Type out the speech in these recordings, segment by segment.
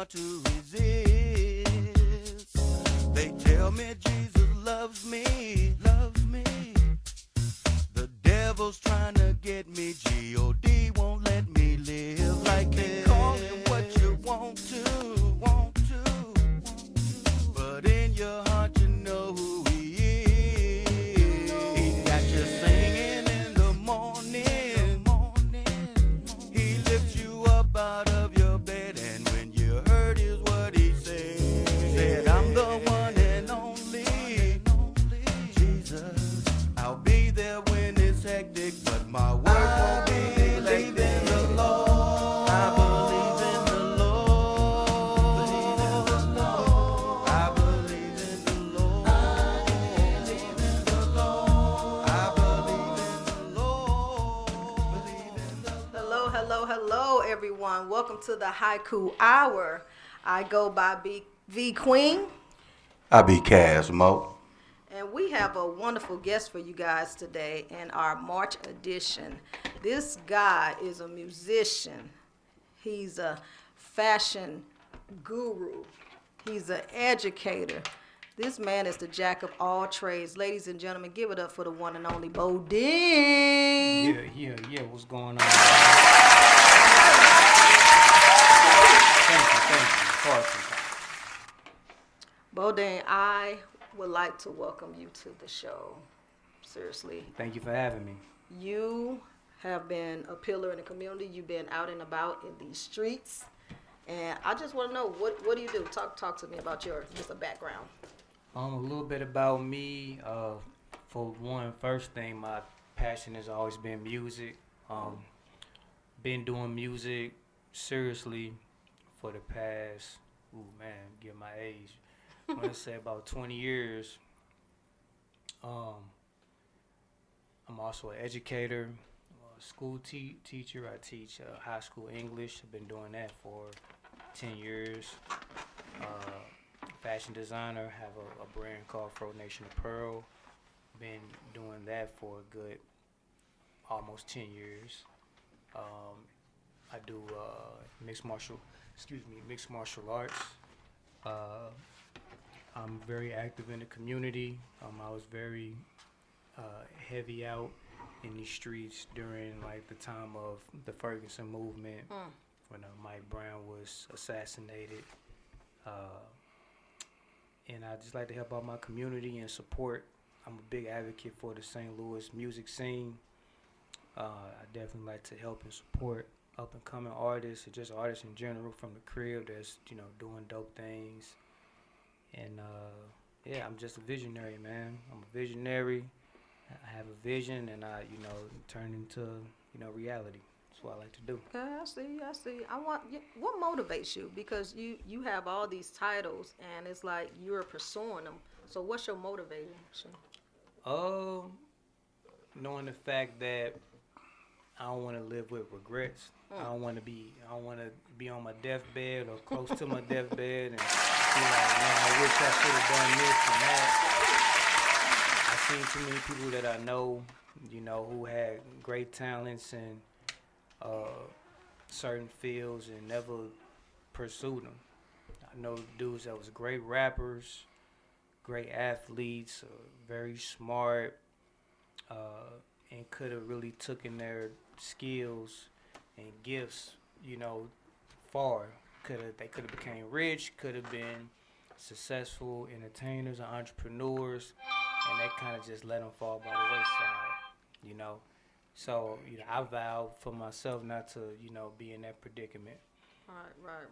hard to resist. They tell me Jesus loves me, loves me. The devil's trying to get me, G.O.D. won't let me live like this. Call him what you want to, want to. But in your heart you know who he is. He got you singing in the morning. He lifts you up out of your bed, and when you heard is what he said. Said, I'm the one and only Jesus. I'll be there when it's hectic, but my work won't be like in the Lord. I believe in the Lord. I believe in the Lord. I believe in the Lord. I believe in the Lord. Hello, hello, hello, everyone. Welcome to the Haiku Hour. I go by V Queen, I be Cass Mo. and we have a wonderful guest for you guys today in our March edition. This guy is a musician. He's a fashion guru. He's an educator. This man is the jack of all trades. Ladies and gentlemen, give it up for the one and only Bodine. Yeah. What's going on? Thank you. Bodine, I would like to welcome you to the show. Seriously. Thank you for having me. You have been a pillar in the community. You've been out and about in these streets. And I just want to know, what do you do? Talk to me about your just a background. A little bit about me. For one, first thing, my passion has always been music. Been doing music seriously for the past, give my age. I'm gonna say about 20 years. I'm also an educator, a school teacher. I teach high school English. I've been doing that for 10 years. Fashion designer, have a brand called Fro Nation Apparel. Been doing that for a good almost 10 years. I do mixed martial arts. I'm very active in the community. I was very heavy out in these streets during like the time of the Ferguson movement when Mike Brown was assassinated. And I just like to help out my community and support. I'm a big advocate for the St. Louis music scene. I definitely like to help and support up and coming artists, or just artists in general from the crib that's doing dope things. And I'm just a visionary, man. I'm a visionary. I have a vision, and I turn into reality. That's what I like to do. Okay, I see. What motivates you? Because you have all these titles, and it's like you're pursuing them. So what's your motivation? Knowing the fact that I don't want to live with regrets. I don't want to be on my deathbed or close to my deathbed and be like, man, I wish I should have done this and that. I've seen too many people that I know, who had great talents in certain fields and never pursued them. I know dudes that was great rappers, great athletes, very smart, and could have really taken their skills and gifts, far. They could have became rich, could have been successful entertainers or entrepreneurs, and they kind of just let them fall by the wayside, So, I vowed for myself not to, be in that predicament. Right.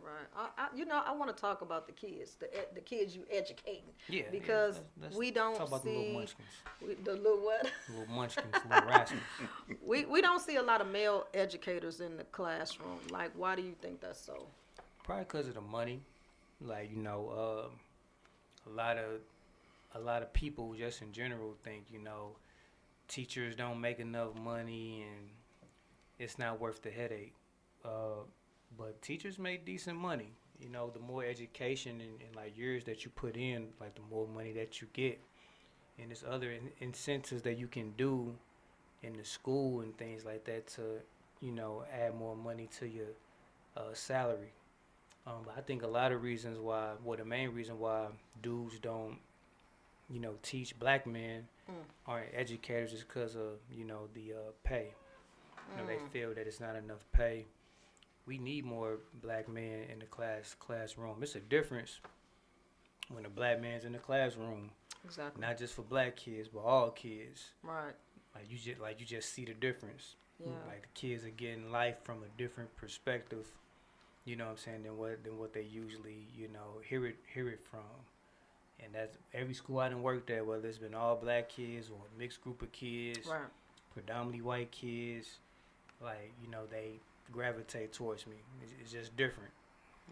I want to talk about the kids, the kids you educating. Yeah. Because let's we don't talk about see the little munchkins. The little what? Little munchkins, little rascals. We don't see a lot of male educators in the classroom. Like, why do you think that's so? Probably because of the money. Like, a lot of people just in general think, teachers don't make enough money and it's not worth the headache. But teachers make decent money. The more education and like years that you put in, like the more money that you get. And there's other incentives that you can do in the school and things like that to, add more money to your salary. But I think a lot of reasons why, well, the main reason why dudes don't, teach black men aren't educators is because of, the pay. They feel that it's not enough pay. We need more black men in the classroom. It's a difference when a black man's in the classroom, Exactly. not just for black kids, but all kids. Right. Like you just see the difference. Yeah. Like the kids are getting life from a different perspective, you know what I'm saying, than what they usually, hear it from. And that's every school I done worked at, whether it's been all black kids or a mixed group of kids, Right. predominantly white kids, like, they gravitate towards me. It's just different.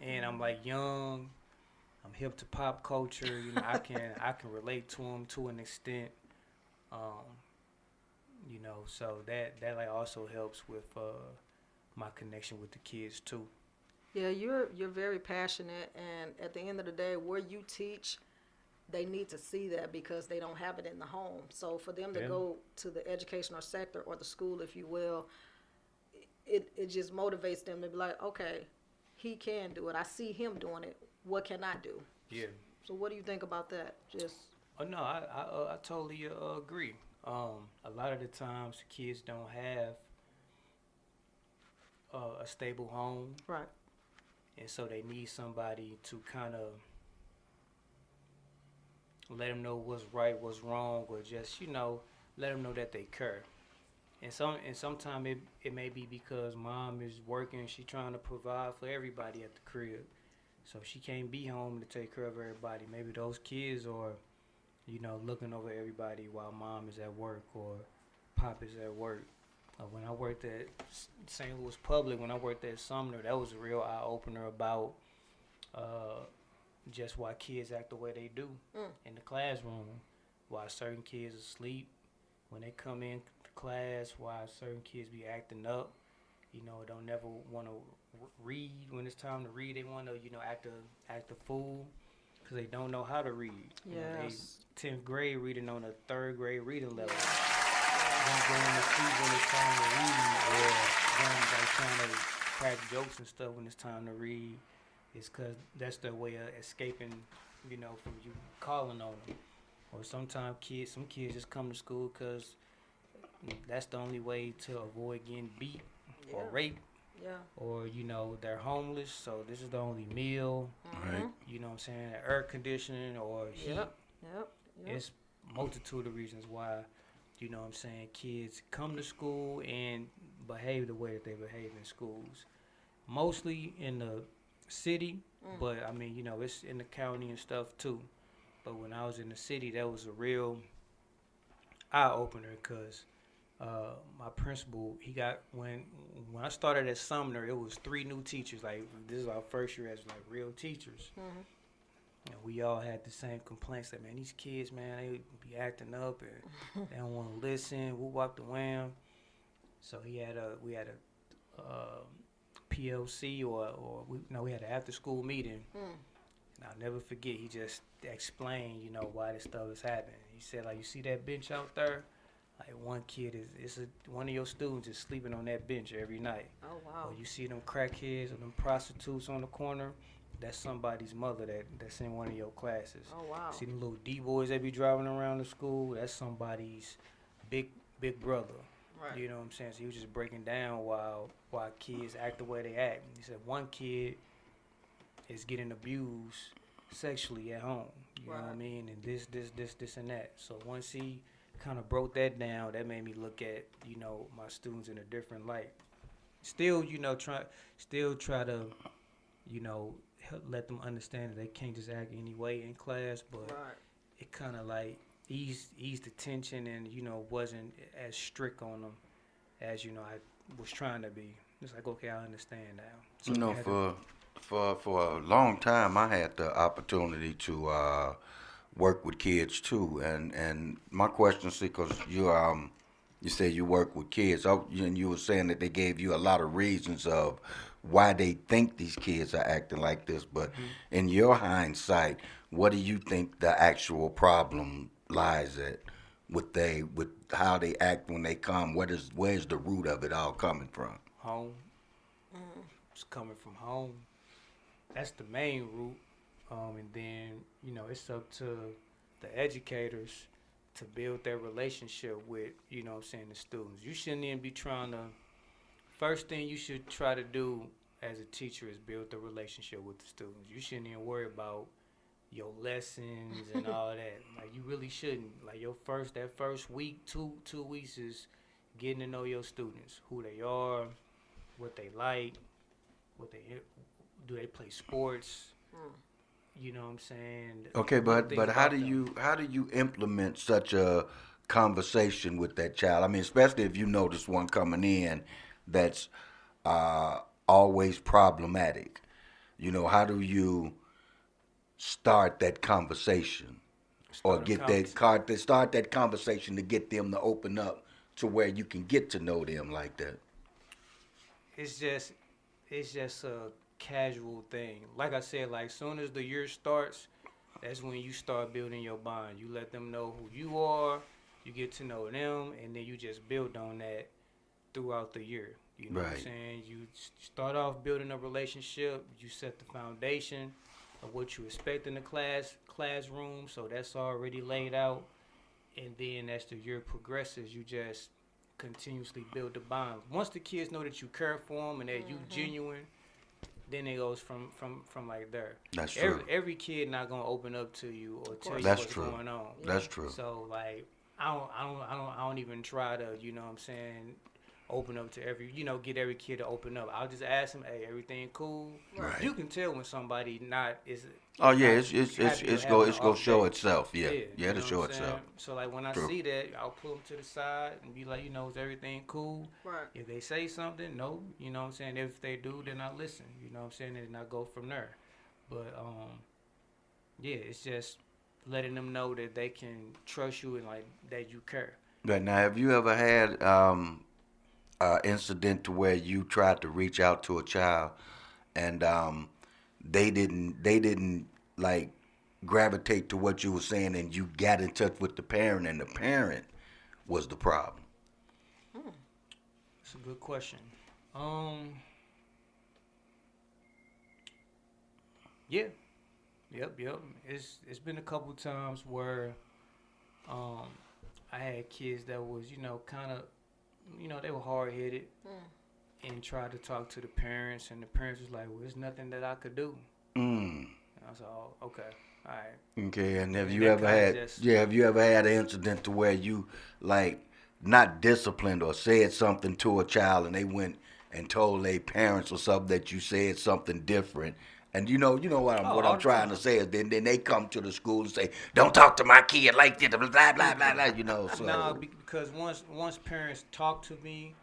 And I'm like young, I'm hip to pop culture, I can relate to them to an extent. So that like also helps with my connection with the kids too. Yeah, you're very passionate, and at the end of the day, where you teach, they need to see that because they don't have it in the home. So for them to go to the educational sector or the school, if you will, it just motivates them to be like, okay, he can do it. I see him doing it. What can I do? Yeah. So what do you think about that? Just. Oh no, I totally agree. A lot of the times kids don't have a stable home, Right. and so they need somebody to kind of let them know what's right, what's wrong, or just let them know that they care. And sometimes it may be because mom is working, she trying to provide for everybody at the crib, so she can't be home to take care of everybody. Maybe those kids are, looking over everybody while mom is at work or pop is at work. When I worked at St. Louis Public, when I worked at Sumner, that was a real eye opener about just why kids act the way they do in the classroom. Why certain kids are asleep when they come in class. Why certain kids be acting up. Don't never want to read when it's time to read. They want to, act a fool because they don't know how to read. Yes. 10th grade reading on a 3rd grade reading level. Them going to sleep when it's time to read, or them like trying to crack jokes and stuff when it's time to read. It's because that's their way of escaping, from you calling on them. Or sometimes some kids just come to school because that's the only way to avoid getting beat or raped. Yeah. Or, they're homeless, so this is the only meal. Right. You know what I'm saying? Air conditioning or heat. Yep. It's multitude of reasons why, kids come to school and behave the way that they behave in schools. Mostly in the city, but it's in the county and stuff too. But when I was in the city, that was a real eye opener because my principal, he got when I started at Sumner, it was 3 new teachers. Like this is our first year as like real teachers. And we all had the same complaints that, man, these kids, man, they be acting up and they don't want to listen, whoop wop the wham. So we had a PLC or we had an after school meeting. And I'll never forget, he just explained, why this stuff is happening. He said, like, you see that bench out there? Like one kid one of your students is sleeping on that bench every night. Oh wow. Or you see them crackheads or them prostitutes on the corner, that's somebody's mother that's in one of your classes. Oh wow. See them little D-boys that be driving around the school, that's somebody's big brother. Right. You know what I'm saying? So he was just breaking down why kids act the way they act. He said one kid is getting abused sexually at home. You know what I mean? And this and that. So once he kind of broke that down, that made me look at, my students in a different light. Still, try to, help let them understand that they can't just act any way in class, but it kind of like eased the tension and, wasn't as strict on them as, I was trying to be. It's like, okay, I understand now. So for a long time, I had the opportunity to work with kids too, and my question, see, because you said you work with kids, and you were saying that they gave you a lot of reasons of why they think these kids are acting like this, but in your hindsight, what do you think the actual problem lies at with how they act when they come? Where's the root of it all coming from? Home. It's coming from home. that's the main route. And then, it's up to the educators to build their relationship with, the students. You shouldn't even be trying to, first thing you should try to do as a teacher is build the relationship with the students. You shouldn't even worry about your lessons and all that. Like, you really shouldn't. Like, that first week, two weeks is getting to know your students, who they are, what they like, do they play sports, you know what I'm saying? Okay, Little things but how about do them. you implement such a conversation with that child? I mean, especially if you notice one coming in that's uh, always problematic. How do you start that conversation or Start a get conversation. start that conversation to get them to open up to where you can get to know them like that? It's just it's just a casual thing. Like I said, like soon as the year starts, that's when you start building your bond. You let them know who you are, you get to know them, and then you just build on that throughout the year. You know what I'm Right. saying? You start off building a relationship, you set the foundation of what you expect in the classroom, so that's already laid out. And then as the year progresses, you just continuously build the bond. Once the kids know that you care for them and that you genuine, then it goes from like there. That's Every true. every kid not gonna open up to you or tell you That's what's true. going on. That's true. So like I don't even try to, what I'm saying, open up to get every kid to open up. I'll just ask them, hey, everything cool? Right. You can tell when somebody not is Oh yeah, not it's happy or it's having an it's go off show day. itself. Yeah, Yeah, yeah, it'll what show I'm saying? itself. So like when I True. see that, I'll pull them to the side and be like, is everything cool? Right. If they say something, no, what I'm saying. If they do, then I listen. You know what I'm saying, and I go from there. But yeah, it's just letting them know that they can trust you and like that you care. Right now, have you ever had incident to where you tried to reach out to a child and they didn't like gravitate to what you were saying, and you got in touch with the parent, and the parent was the problem? It's a good question. Um, yeah, yep. It's been a couple times where um I had kids that was kind of they were hard headed and tried to talk to the parents, and the parents was like, well, there's nothing that I could do. Mm. And I said, oh, okay, all right. Okay, and have And you that ever kind of had just yeah, have you ever had an incident to where you like not disciplined or said something to a child and they went and told their parents or something that you said something different? And you know what I'm oh what all I'm the trying to time. say is then they come to the school and say, "Don't talk to my kid like this," blah blah blah blah. Nah, So because once parents talk to me,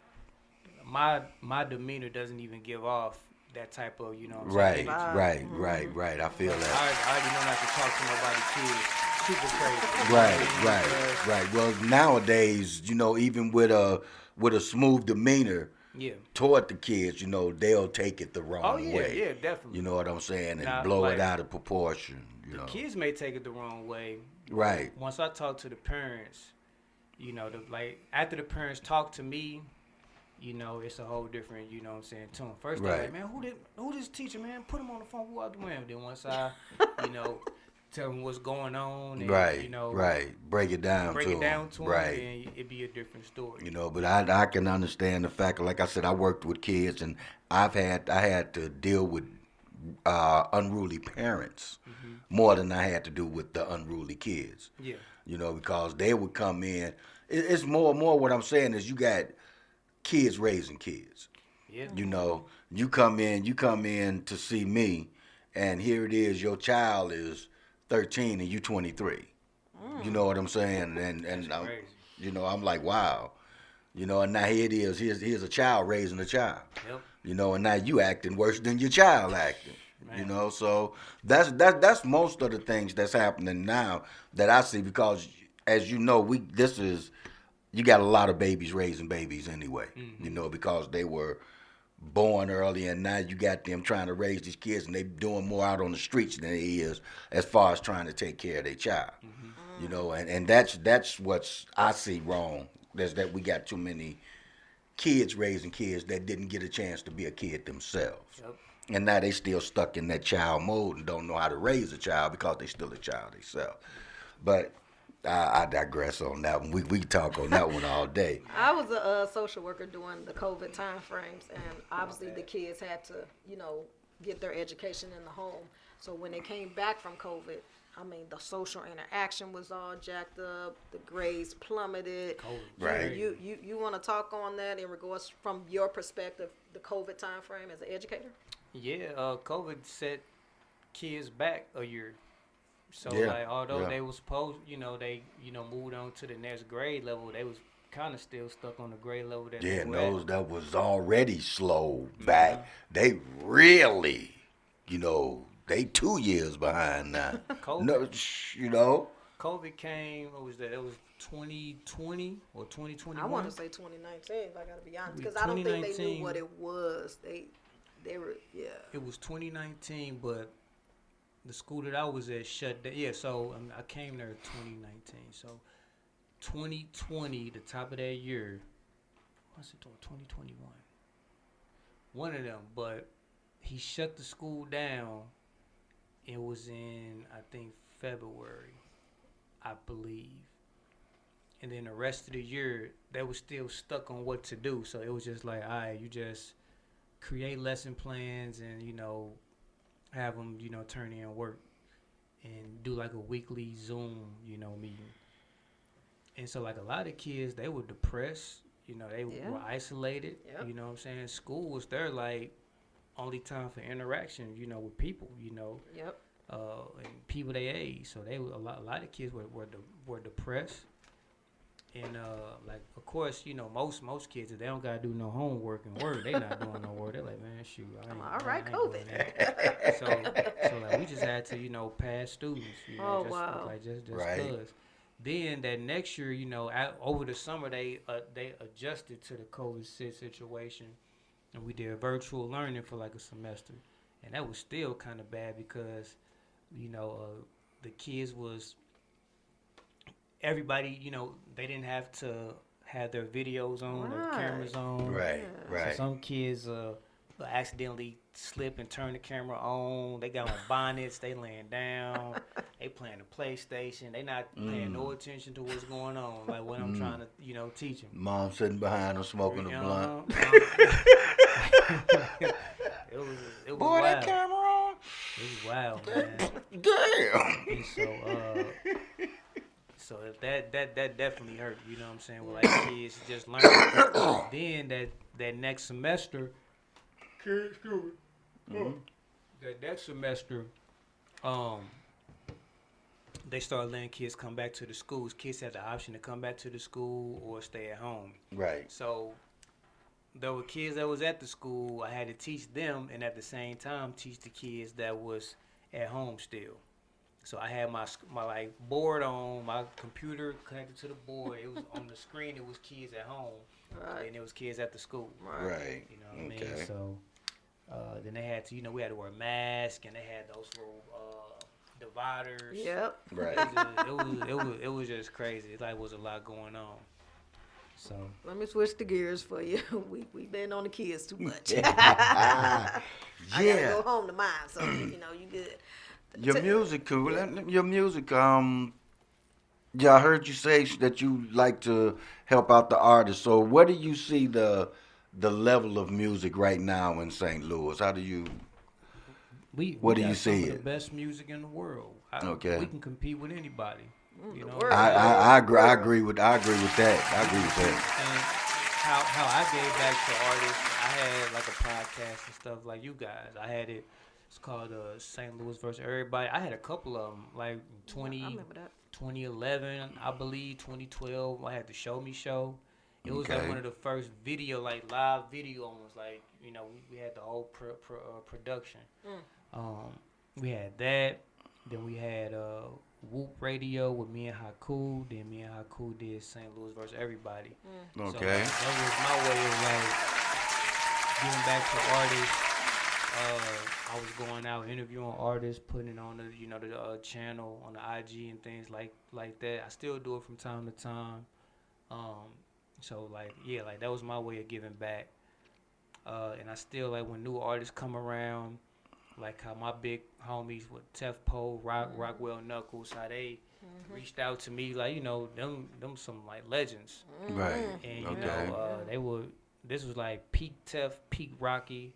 my demeanor doesn't even give off that type of what I'm saying, right, energy. Vibe. right. I feel Because that. I already know not to talk to nobody kids super crazy. You know what I Right, mean? right, Because right. Well, nowadays, even with a smooth demeanor yeah. toward the kids, they'll take it the Oh wrong yeah, way. yeah, You definitely. know what I'm saying? And Now, blow it like out of proportion, you the know. kids may take it the wrong way, but Right. once I talk to the parents, like after the parents talk to me, it's a whole different, what I'm saying, tone. First they're Right. like, man, who this teacher, man? Put him on the phone. Who out the way? Then once I, you know, tell them what's going on and Right, right. Break it down break to it them. down to them, Right. then it'd be a different story. But I can understand the fact, like I said, I worked with kids, and I had to deal with unruly parents more than I had to do with the unruly kids. Yeah. Because they would come in. It's more what I'm saying is you got kids raising kids. Yeah. You come in to see me, and here it is, your child is 13 and you 23. You know what I'm saying? And That's I'm, crazy. I'm like, wow. And now here it is. Here's a child raising a child. Yep. And now you acting worse than your child acting. Man. So that's most of the things that's happening now that I see, because as you know, you got a lot of babies raising babies anyway. Because they were born early, and now you got them trying to raise these kids, and they doing more out on the streets than they is as far as trying to take care of their child. And that's what's I see wrong. There's that we got too many kids raising kids that didn't get a chance to be a kid themselves. Yep. And now they still stuck in that child mode and don't know how to raise a child because they still a child themselves. But I digress on that one. We talk on that one all day. I was a social worker during the COVID time frames, and obviously the kids had to, get their education in the home. So when they came back from COVID, I mean, the social interaction was all jacked up. The grades plummeted. Right. You want to talk on that in regards from your perspective, the COVID time frame as an educator? Yeah, COVID set kids back a year. So Yeah, like, although yeah. they was supposed, they moved on to the next grade level, they was kind of still stuck on the grade level that Yeah, they and were those at. that was already slow back, they really, they 2 years behind now. COVID, No, COVID came. What was that? It was 2020 or 2021. I want to say 2019, if I got to be honest, We- because I don't think they 2019. knew what it was. They were, yeah. It was 2019, but the school that I was at shut down. Yeah, so I came there in 2019. So 2020, the top of that year, what's it, 2021? One of them, but he shut the school down. It was in, I think, February, I believe. And then the rest of the year, they were still stuck on what to do. So it was just like, all right, you just create lesson plans and, have them, turn in work and do like a weekly Zoom, meeting. And so like a lot of kids, they were depressed, they Yeah. were isolated, Yep. you know what I'm saying? School was their like only time for interaction, with people, Yep. and people their age. So they were, a lot of kids were depressed. And like, of course, most kids, if they don't gotta do no homework and work, they not doing no work. They're like, man, shoot, All right, I ain't doing COVID. that. so like, we just had to, pass students, Oh, just wow. like just Right. cause. Then that next year, over the summer, they adjusted to the COVID situation, and we did virtual learning for like a semester, and that was still kind of bad because, the kids was. Everybody, they didn't have to have their videos on, their cameras on. Right, Yeah. right. So some kids accidentally slip and turn the camera on. They got on bonnets. They laying down. They playing the PlayStation. They not paying no attention to what's going on. Like what I'm trying to, teach them. Mom sitting behind them smoking a blunt. It was Boy, wild. that camera on? It was wild, man. Damn. And so that definitely hurt. You know what I'm saying? Well, like kids just learning. Then that next semester, that next semester, they started letting kids come back to the schools. Kids had the option to come back to the school or stay at home. Right. So there were kids that was at the school. I had to teach them, and at the same time teach the kids that was at home still. So I had my like board on, my computer connected to the board. It was on the screen. It was kids at home, Right. and it was kids at the school. Right. You know what I Okay. mean? So then they had to, we had to wear masks, and they had those little dividers. Yep. Right. It was just crazy. It like was a lot going on. So Let me switch the gears for you. We been on the kids too much. Yeah. I gotta go home to mine, so you good. Your music, yeah, I heard you say that you like to help out the artists. So where do you see the level of music right now in St. Louis? How do you Where do got you some see of it? the best music in the world. Okay. We can compete with anybody. You know. word. I agree with that. I agree with that. And how I gave back to artists, I had like a podcast and stuff like you guys. I had it. It's called St. Louis versus Everybody. I had a couple of them, like I remember that. 2011, I believe, 2012. I had the Show Me Show. It was like Okay. one of the first video, like live video ones. Like, we had the whole production. We had that. Then we had Whoop Radio with me and Haiku. Then me and Haiku did St. Louis versus Everybody. So Okay. that was my way of like giving back to artists. I was going out interviewing artists, putting it on the channel on the IG and things like that. I still do it from time to time. So like that was my way of giving back. And I still like when new artists come around, like how my big homies with Tef Poe, Rockwell Knuckles, how they reached out to me, like, you know, them some like legends. Right. And you Okay. know, they were. This was like peak Tef, peak Rocky.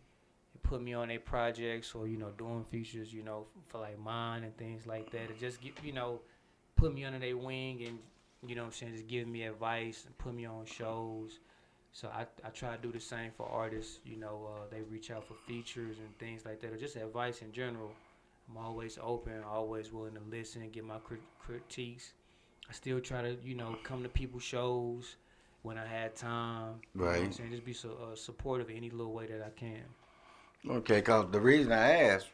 They put me on their projects, or you know, doing features, you know, for like mine and things like that. To just get, you know, put me under their wing and you know what I'm saying, just giving me advice and put me on shows. So I try to do the same for artists. You know, they reach out for features and things like that, or just advice in general. I'm always open, always willing to listen, get my critiques. I still try to, you know, come to people's shows when I had time. You know what I'm Right. saying? Just be supportive in any little way that I can. Okay, cause the reason I asked,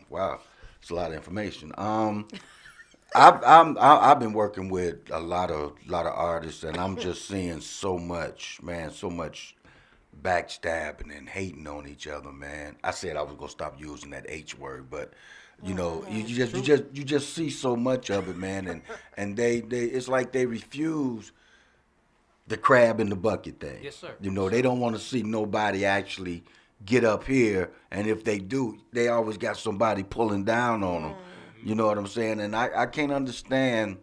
wow, it's a lot of information. I've been working with a lot of artists, and I'm just seeing so much, man, so much backstabbing and hating on each other, man. I said I was gonna stop using that H word, but you know, you just see so much of it, man, and they it's like they refuse the crab in the bucket thing. Yes, sir. You know, Yes, they sir. don't want to see nobody actually get up here, and if they do, they always got somebody pulling down on them. You know what I'm saying? And I can't understand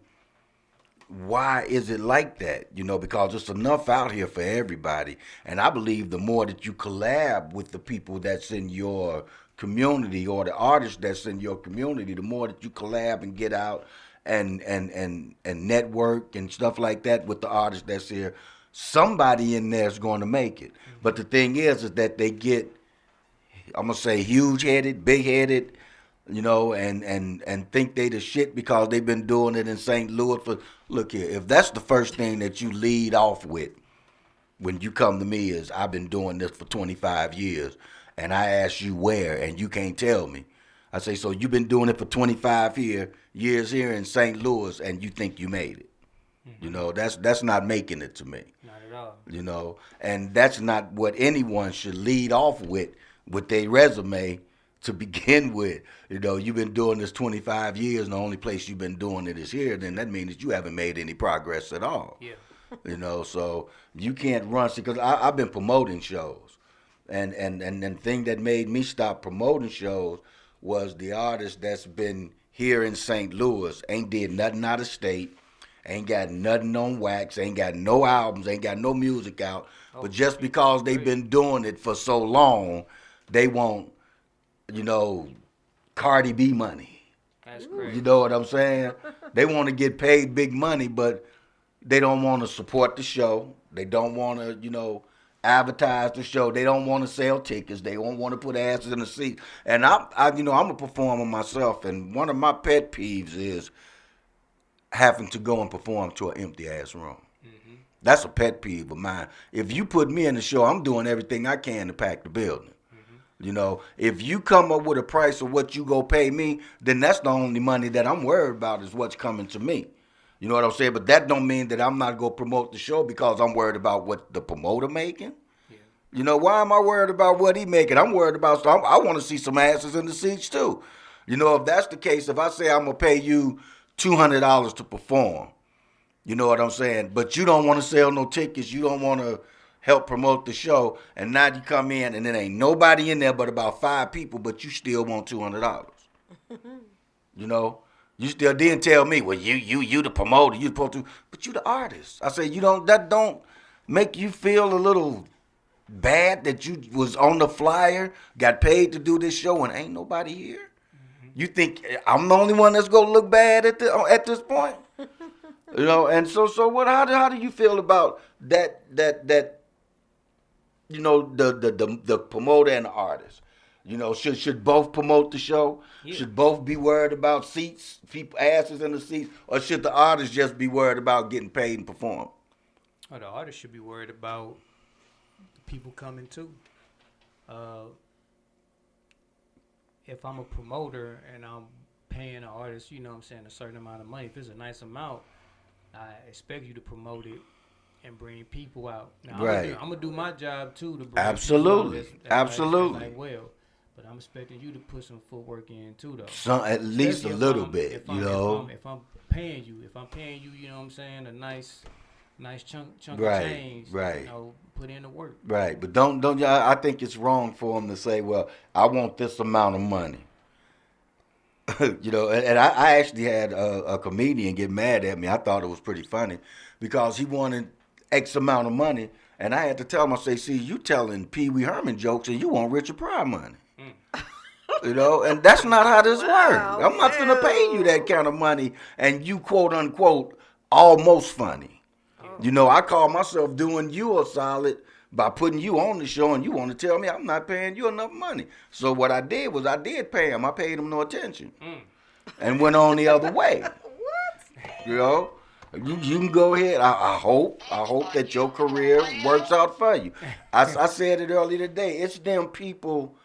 why is it like that? You know, because it's enough out here for everybody. And I believe the more that you collab with the people that's in your community or the artists that's in your community, the more that you collab and get out and network and stuff like that with the artists that's here, somebody in there is going to make it. But the thing is that they get, I'm gonna say, huge headed, big headed, you know, and think they the shit because they've been doing it in St. Louis for. Look here, if that's the first thing that you lead off with when you come to me is I've been doing this for 25 years, and I ask you where, and you can't tell me. I say, so you've been doing it for 25 years here in St. Louis, and you think you made it. You know, that's not making it to me. Not at all. You know, and that's not what anyone should lead off with their resume to begin with. You know, you've been doing this 25 years, and the only place you've been doing it is here, then that means that you haven't made any progress at all. Yeah. You know, so you can't run, because I've been promoting shows. And the thing that made me stop promoting shows was the artist that's been here in St. Louis ain't did nothing out of state, ain't got nothing on wax, ain't got no albums, ain't got no music out. But just because they've been doing it for so long, they want, you know, Cardi B money. That's crazy. You know what I'm saying? They want to get paid big money, but they don't want to support the show. They don't want to, you know, advertise the show. They don't want to sell tickets. They don't want to put asses in the seat. And you know, I'm a performer myself, and one of my pet peeves is having to go and perform to an empty ass room. That's a pet peeve of mine. If you put me in the show, I'm doing everything I can to pack the building. You know, if you come up with a price of what you go pay me, then that's the only money that I'm worried about is what's coming to me. You know what I'm saying? But that don't mean that I'm not going to promote the show because I'm worried about what the promoter making. Yeah. You know, why am I worried about what he making? I'm worried about, I want to see some asses in the seats too. You know, if that's the case, if I say I'm going to pay you $200 to perform, you know what I'm saying? But you don't want to sell no tickets. You don't want to help promote the show. And now you come in and there ain't nobody in there but about 5 people, but you still want $200. You know? You still didn't tell me, well, you the promoter, you supposed to, but you the artist. I say, that don't make you feel a little bad that you was on the flyer, got paid to do this show, and ain't nobody here? You think I'm the only one that's gonna look bad at this point? You know, and so what? How do you feel about that? You know, the promoter and the artist. You know, should both promote the show? Yeah. Should both be worried about seats, people asses in the seats, or should the artist just be worried about getting paid and perform? Oh, the artist should be worried about the people coming too. If I'm a promoter and I'm paying an artist, you know what I'm saying, a certain amount of money, if it's a nice amount, I expect you to promote it and bring people out. Now, Right. I'm gonna do my job too to bring Absolutely. people out that's Absolutely. like well. But I'm expecting you to put some footwork in too, though. Some, at least Especially a if little I'm- bit, if you I'm- know. If I'm paying you, you know what I'm saying, a nice chunk Right, of change. right. You know, put in the work. Right, but don't I think it's wrong for them to say, well, I want this amount of money. And I actually had a comedian get mad at me. I thought it was pretty funny because he wanted X amount of money, and I had to tell him, I say, see, you telling Pee Wee Herman jokes and you want Richard Pryor money. And that's not how this Wow, works. I'm not going to pay you that kind of money and you quote unquote almost funny. I call myself doing you a solid by putting you on the show, and you want to tell me I'm not paying you enough money. So what I did was I did pay him. I paid him no attention and went on the other way. What? You can go ahead. I hope that your career works out for you. I said it earlier today. It's them people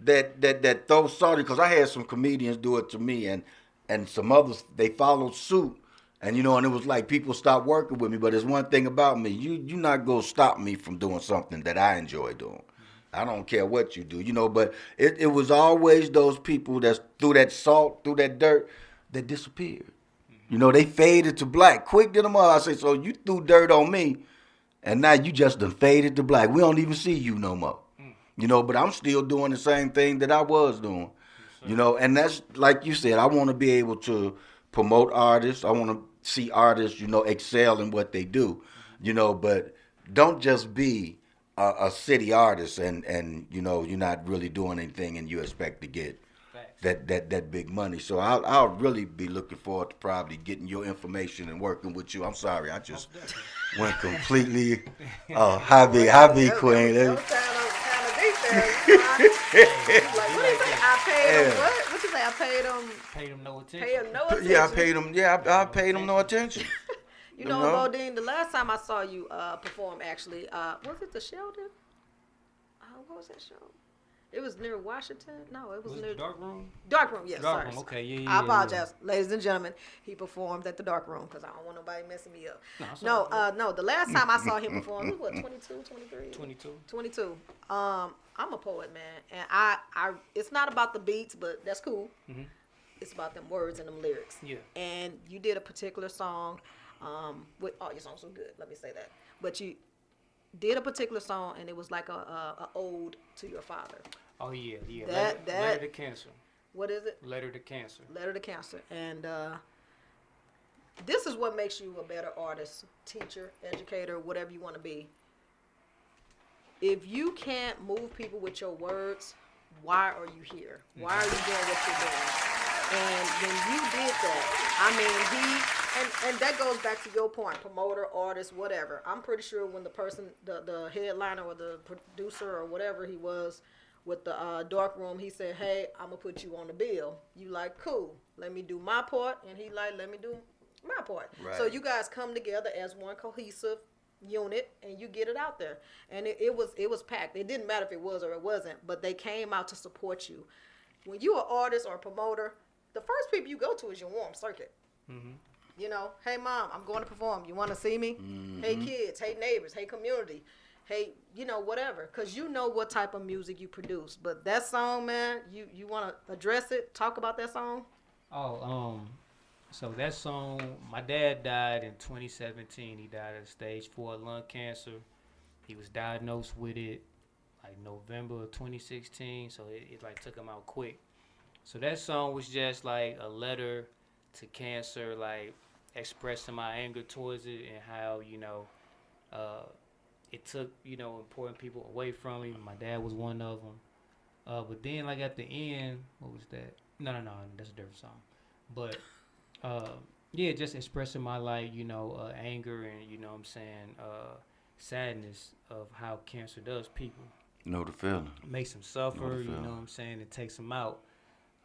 that throw salt, because I had some comedians do it to me, and some others, they followed suit. And and it was like people stopped working with me. But there's one thing about me: you not gonna stop me from doing something that I enjoy doing. I don't care what you do, But it was always those people that threw that salt, threw that dirt, that disappeared. They faded to black quick to them all. I say, so you threw dirt on me, and now you just done faded to black. We don't even see you no more. But I'm still doing the same thing that I was doing. And that's like you said. I want to be able to promote artists. I want to see artists, excel in what they do, but don't just be a city artist and you're not really doing anything and you expect to get that big money. So I'll really be looking forward to probably getting your information and working with you. I'm sorry, I just went completely hobby queen. That was kind of deep there. Like, what did he say? I paid him what? What you say? I paid him. Paid him no attention. Pay him no attention. Yeah, I paid him. Yeah, I paid him no attention. Bodine, the last time I saw you perform, actually, was it the Sheldon? What was that show? It was near Washington. No, it was near Dark Room. Dark Room, yes. Dark Sorry. Room. Okay, yeah. I apologize, ladies and gentlemen. He performed at the Dark Room because I don't want nobody messing me up. No. The last time I saw him perform, he was what, 22, 23? 22. I'm a poet, man, and I it's not about the beats, but that's cool. Mm-hmm. It's about them words and them lyrics. Yeah. And you did a particular song. With all your songs were good. Let me say that. But you did a particular song, and it was like a ode to your father. Oh yeah. Letter to Cancer. What is it? Letter to Cancer. Letter to Cancer. And this is what makes you a better artist, teacher, educator, whatever you want to be. If you can't move people with your words, why are you here? Why are you doing what you're doing? And when you did that, and that goes back to your point, promoter, artist, whatever. I'm pretty sure when the person, the headliner or the producer or whatever he was with the Dark Room, he said, hey, I'm going to put you on the bill. You like, cool, let me do my part. And he like, let me do my part. Right. So you guys come together as one cohesive unit and you get it out there, and it was packed. It didn't matter if it was or it wasn't, but they came out to support you. When you're an artist or a promoter, the first people you go to is your warm circuit. Mm-hmm. Hey mom, I'm going to perform, you want to see me? Mm-hmm. Hey kids, hey neighbors, hey community, hey whatever, because what type of music you produce. But that song, man, you want to address it, talk about that song? So that song, my dad died in 2017. He died of stage 4 lung cancer. He was diagnosed with it like November of 2016. So it like took him out quick. So that song was just like a letter to cancer, like expressing my anger towards it and how, it took, important people away from me. My dad was one of them. But then like at the end, what was that? No, that's a different song. But just expressing my anger and sadness of how cancer does people. Know the feeling. Makes them suffer. It takes them out.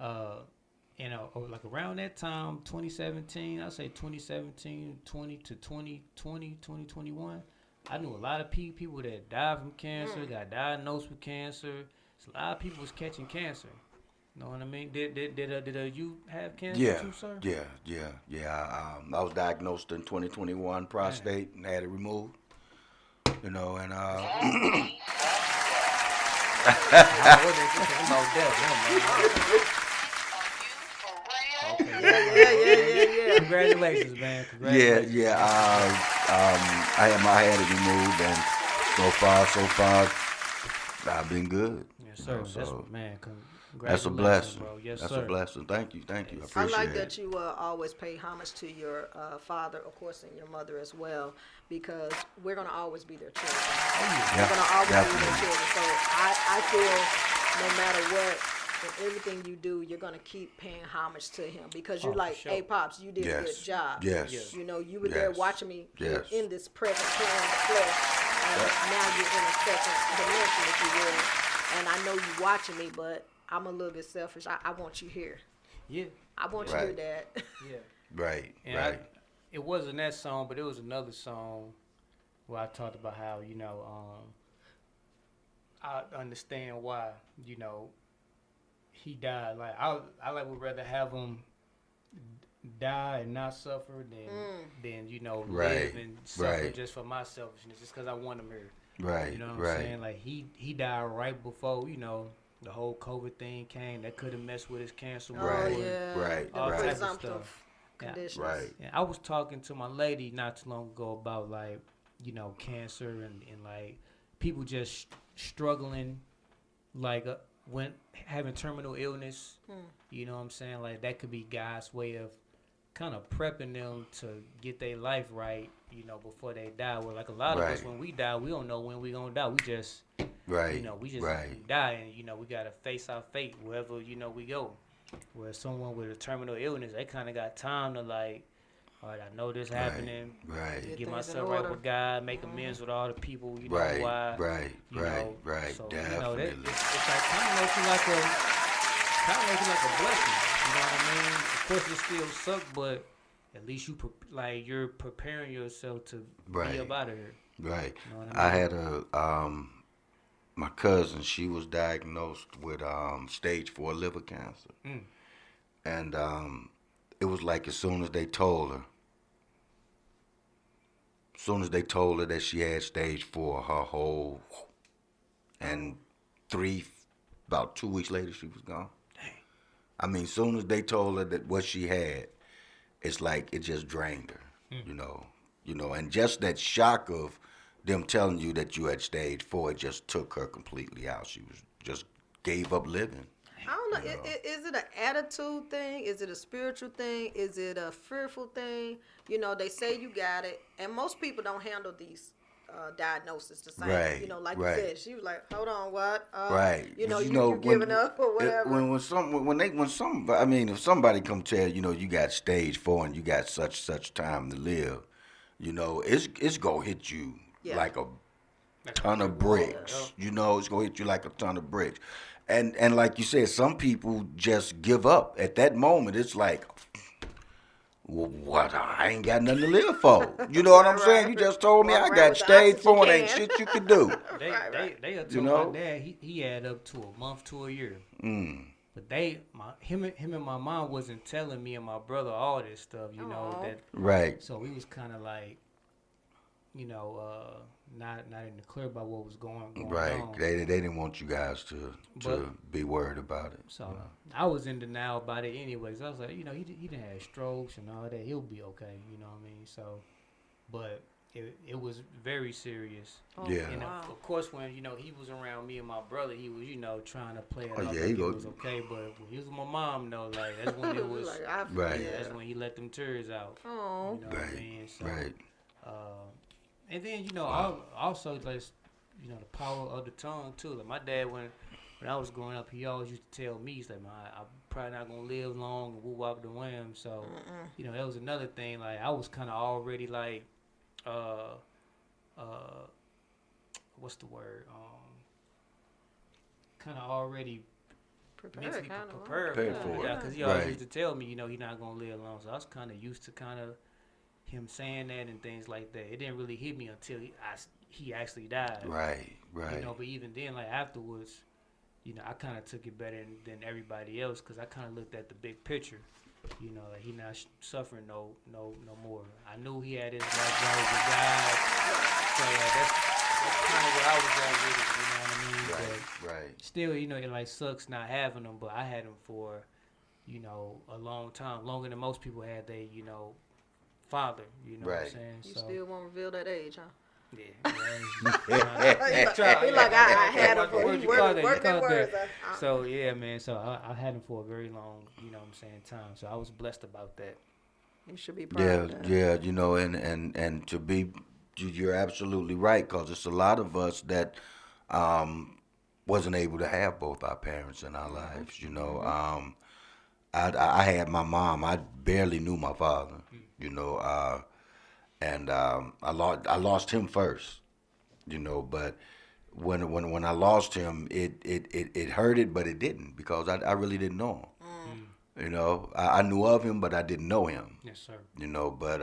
Like around that time, 2017, I say 2017, 20 to 2020, 2021. I knew a lot of people that died from cancer, got diagnosed with cancer. So a lot of people was catching cancer. Know what I mean? Did you have cancer too, sir? Yeah. I was diagnosed in 2021, prostate, and had it removed. And Yeah. Congratulations, man. Congratulations. Yeah. I had it removed, and so far, I've been good. Yes, sir. That's man. That's a Congratulations, blessing. bro. Yes, That's sir. a blessing. Thank you. I I appreciate like it. that you always pay homage to your father, of course, and your mother as well, because we're gonna always be their children. We're Yeah, gonna always be their definitely. children. So I feel no matter what, in everything you do, you're gonna keep paying homage to him because you're For like, sure. hey, pops, you did a good Yes. job. Yes. You know, you were there Yes. watching me here Yes. in this present playing the flesh, and now you're in a second dimension, if you will. And I know you watching me, but I'm a little bit selfish. I want you here. Yeah. I want you Right. here, Dad. Yeah. Right. And Right. it wasn't that song, but it was another song where I talked about how, I understand why, he died. Like I like would rather have him die and not suffer than Right, live and suffer right. just for my selfishness, just because I want him here. Right. You know what I'm Right. saying? Like he died right before the whole COVID thing came. That could have messed with his cancer. Right, Oh, yeah. right, The all right. types of presumptive stuff. conditions. Right. And I was talking to my lady not too long ago about like, cancer and like people just struggling, like when having terminal illness. You know what I'm saying? Like that could be God's way of kind of prepping them to get their life right, before they die. Where like a lot of us, Right. when we die, we don't know when we gonna die. We just, Right. we just Right. die, and we gotta face our fate wherever we go. Where someone with a terminal illness, they kind of got time to like, all right, I know this happening. Right. Get Get things in myself right order. with God, make amends with all the people, Right. why. Right. Right. Right. So, Definitely. it's like kind of making like a blessing. You know what I mean? Of course, it still sucks, but at least you're preparing yourself to Right. be up out of here. Right. You know what I I mean? had my cousin. She was diagnosed with stage 4 liver cancer, and it was like as soon as they told her that she had stage 4, her whole and about 2 weeks later she was gone. I mean, soon as they told her that what she had, it's like it just drained her, and just that shock of them telling you that you had stage 4, it just took her completely out. She was just gave up living. I don't know. Is it an attitude thing? Is it a spiritual thing? Is it a fearful thing? They say you got it, and most people don't handle these diagnoses the same. Right, Like right. you said, she was like, "Hold on, what?" Right. You But you giving up or whatever. If somebody come tell you got stage 4 and you got such time to live, it's gonna hit you Yeah. like a Like ton a of brick wall, bricks. It's gonna hit you like a ton of bricks. And like you said, some people just give up at that moment. It's like, well, what? I ain't got nothing to live for. You know what I'm Right, saying? right. You just told me Walk I around got with the stage oxygen 4 and ain't can. shit you can do. They You told know? my dad he had up to a month to a year. But him and my mom wasn't telling me and my brother all this stuff, Aw. that Right. so we was kind of like, not in the clear about what was going Right. on. They didn't want you guys to But- be worried about it. So I was in denial about it anyways. I was like, he didn't have strokes and all that. He'll be okay. You know what I mean? So, but it was very serious. Oh, Yeah. And wow. of course, when he was around me and my brother, he was trying to play it Oh, off yeah, like he it go- was okay. But when he was with my mom, though, like that's when it was. Like, I Right. Yeah, yeah. that's when he let them tears out. Oh. You know what I mean? So, Right. and then Wow. also like the power of the tongue too. Like my dad when I was growing up, he always used to tell me, he's like, man, I'm probably not gonna live long and woo wop the wham. So that was another thing. Like I was kind of already like, what's the word? Kind of already mentally prepared Prepared for it. because he always Right. used to tell me, he's not gonna live long. So I was kind of used to kind of him saying that and things like that. It didn't really hit me until he actually died. Right. Right. But even then, like afterwards, I kind of took it better than everybody else because I kind of looked at the big picture. Like he not suffering no more. I knew he had his life right with God, so like that's kind of where I was at with it. You know what I mean? But Right. still, it like sucks not having them, but I had them for, a long time, longer than most people had they, father. You know what I'm Right. saying? You So still won't reveal that age, huh? He like, I had him for he work them words. So yeah, man. So I had him for a very long, time. So I was blessed about that. You should be proud of that. And to be, you're absolutely right, because it's a lot of us that wasn't able to have both our parents in our lives. I had my mom. I barely knew my father. And I lost him first. But when I lost him, it hurted, but it didn't, because I really didn't know him. I knew of him, but I didn't know him. Yes, sir. But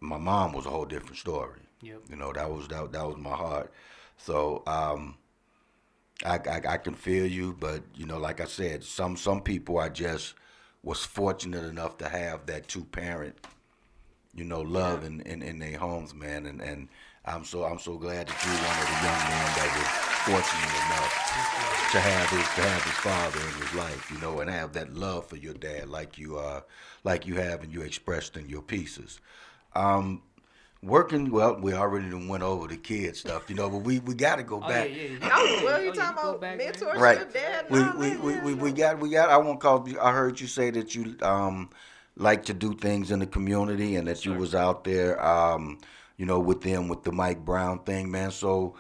my mom was a whole different story. Yep. That was my heart. So I can feel you, but like I said, some people I just was fortunate enough to have that two parent, love in their homes, man, and I'm so glad that you're one of the young men that was fortunate enough to have his father in his life, and have that love for your dad like you have and you expressed in your pieces. Working, well, we already went over the kid stuff, but we got to go back. Well, you talking about mentorship, right. dad? We got. I won't call. I heard you say that you like to do things in the community, and that you was out there, with them with the Mike Brown thing, man. So